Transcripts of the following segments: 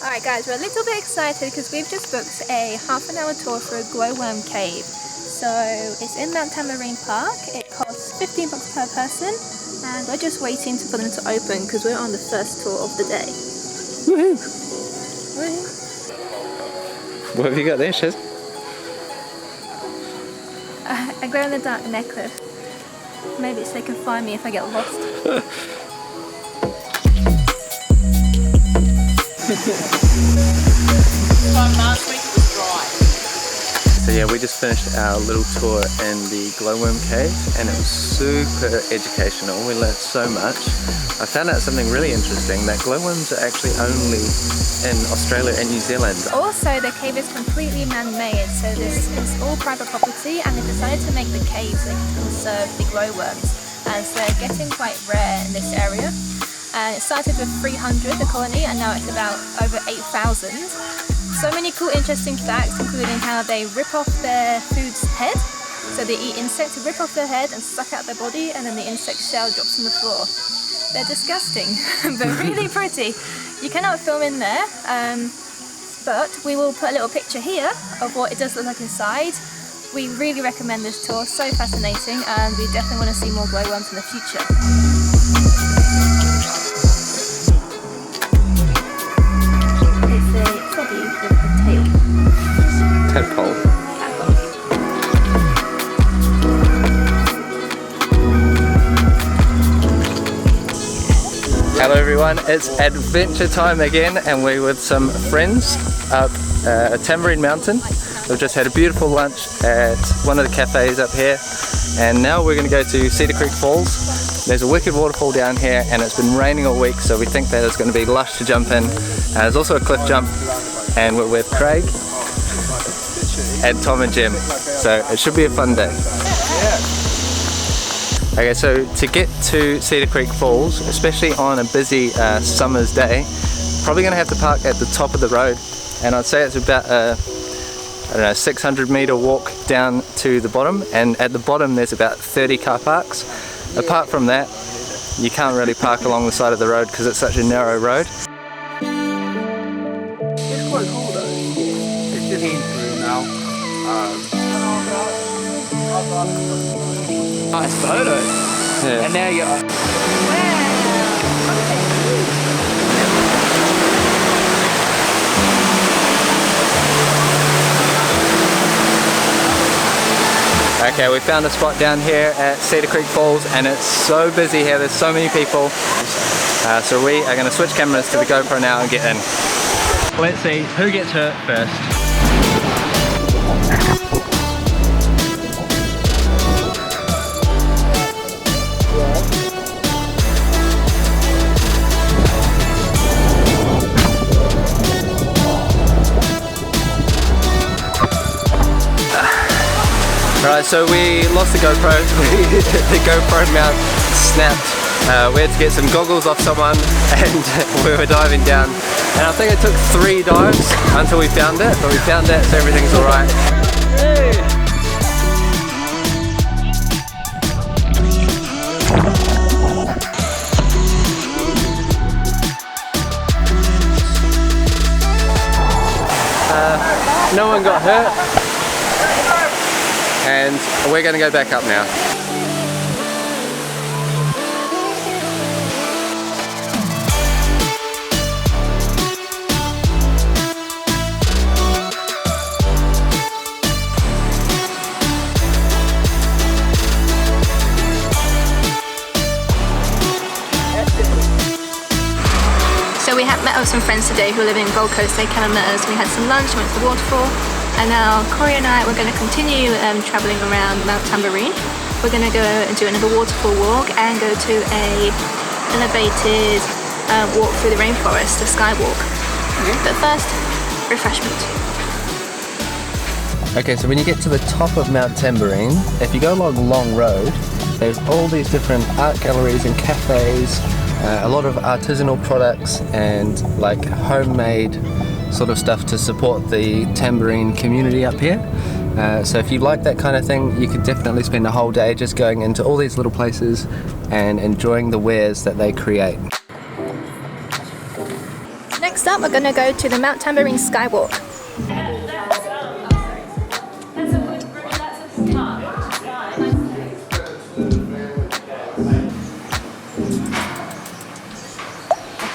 Alright guys, we're a little bit excited because we've just booked a half-an-hour tour for a glowworm cave. So it's in Mt Tamborine Park. It costs $15 per person and we're just waiting for them to open because we're on the first tour of the day. Woohoo! Woohoo! What have you got there, Shiz? A glow-in-the-dark necklace. Maybe so they can find me if I get lost. Last week it was dry. So yeah, we just finished our little tour in the glowworm cave and it was super educational. We learned so much. I found out something really interesting, that glowworms are actually only in Australia and New Zealand. Also, the cave is completely man-made, so this is all private property and they decided to make the cave so they can conserve the glowworms as they're getting quite rare in this area. And it started with 300, the colony, and now it's about over 8,000. So many cool interesting facts, including how they rip off their food's head. So they eat insects, rip off their head and suck out their body, and then the insect shell drops on the floor. They're disgusting, but really pretty. You cannot film in there, but we will put a little picture here of what it does look like inside. We really recommend this tour, so fascinating, and we definitely want to see more glowworms in the future. Tadpole. Hello everyone, it's adventure time again and we're with some friends up Tamborine Mountain. We've just had a beautiful lunch at one of the cafes up here and now we're going to go to Cedar Creek Falls. There's a wicked waterfall down here and it's been raining all week, so we think that it's going to be lush to jump in. There's also a cliff jump and we're with Craig and Tom and Jim, so it should be a fun day. Okay, so to get to Cedar Creek Falls, especially on a busy summer's day, probably going to have to park at the top of the road, and I'd say it's about a 600 meter walk down to the bottom, and at the bottom there's about 30 car parks. Apart from that, you can't really park along the side of the road because it's such a narrow road. It's quite cool though. It's just in through now. Nice photo. Yeah. And now you're... Okay, we found a spot down here at Cedar Creek Falls and it's so busy here, there's so many people. So we are going to switch cameras to the GoPro now and get in. Let's see who gets hurt first. Alright, so we lost the GoPro. The GoPro mount snapped. We had to get some goggles off someone and we were diving down. And I think it took 3 dives until we found it, but we found it, so everything's alright. No one got hurt. And we're going to go back up now. So we met up with some friends today who live in Gold Coast. They came and met us. We had some lunch, went to the waterfall. And now Corey and I, we're going to continue travelling around Mt Tamborine. We're going to go and do another waterfall walk and go to a elevated walk through the rainforest, a skywalk. But first, refreshment. Okay, so when you get to the top of Mt Tamborine, if you go along a long road, there's all these different art galleries and cafes, a lot of artisanal products and like homemade sort of stuff to support the tambourine community up here. So if you like that kind of thing, you could definitely spend a whole day just going into all these little places and enjoying the wares that they create. Next Next up, we're going to go to the Mt Tamborine Skywalk.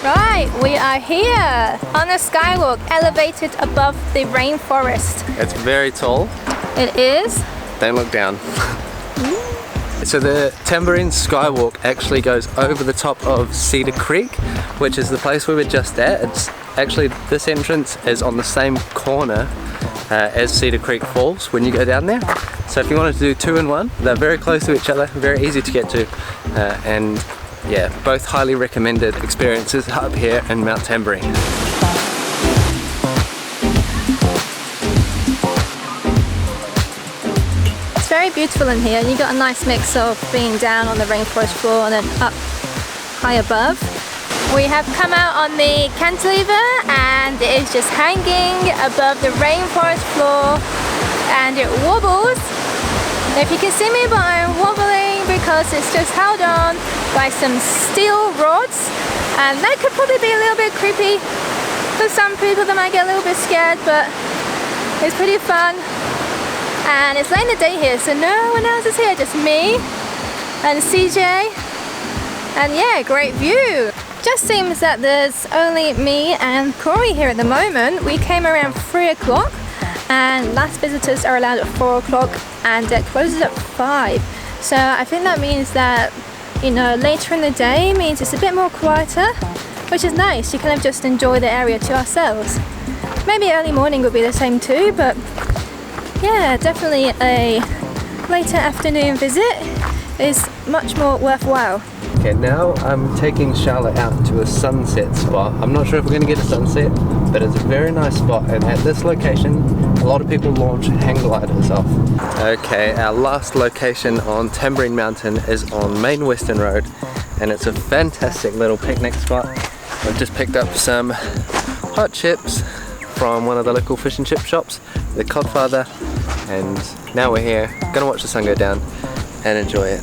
Right, we are here on a skywalk elevated above the rainforest. It's very tall. It is. Don't look down. So the Tamborine Skywalk actually goes over the top of Cedar Creek, which is the place we were just at. It's actually, this entrance is on the same corner as Cedar Creek Falls when you go down there. So if you wanted to do two in one, they're very close to each other, very easy to get to, and yeah, both highly recommended experiences up here in Mt Tamborine. It's very beautiful in here, and you got a nice mix of being down on the rainforest floor and then up high above. We have come out on the cantilever and it is just hanging above the rainforest floor and it wobbles. If you can see me, but I'm wobbling because it's just held on by some steel rods, and that could probably be a little bit creepy for some people. That might get a little bit scared, but it's pretty fun. And it's late in the day here, so no one else is here, just me and CJ, and yeah, great view. Just seems that there's only me and Corey here at the moment. We came around 3 o'clock and last visitors are allowed at 4 o'clock and it closes at 5. So I think that means that, you know, later in the day means it's a bit more quieter, which is nice. You kind of just enjoy the area to ourselves. Maybe early morning would be the same too, but yeah, definitely a later afternoon visit is much more worthwhile. Okay, now I'm taking Charlotte out to a sunset spot. I'm not sure if we're going to get a sunset, but it's a very nice spot, and at this location a lot of people launch hang gliders off. Okay, our last location on Tamborine Mountain is on Main Western Road, and it's a fantastic little picnic spot. I've just picked up some hot chips from one of the local fish and chip shops, the Codfather, and now we're here, gonna watch the sun go down and enjoy it.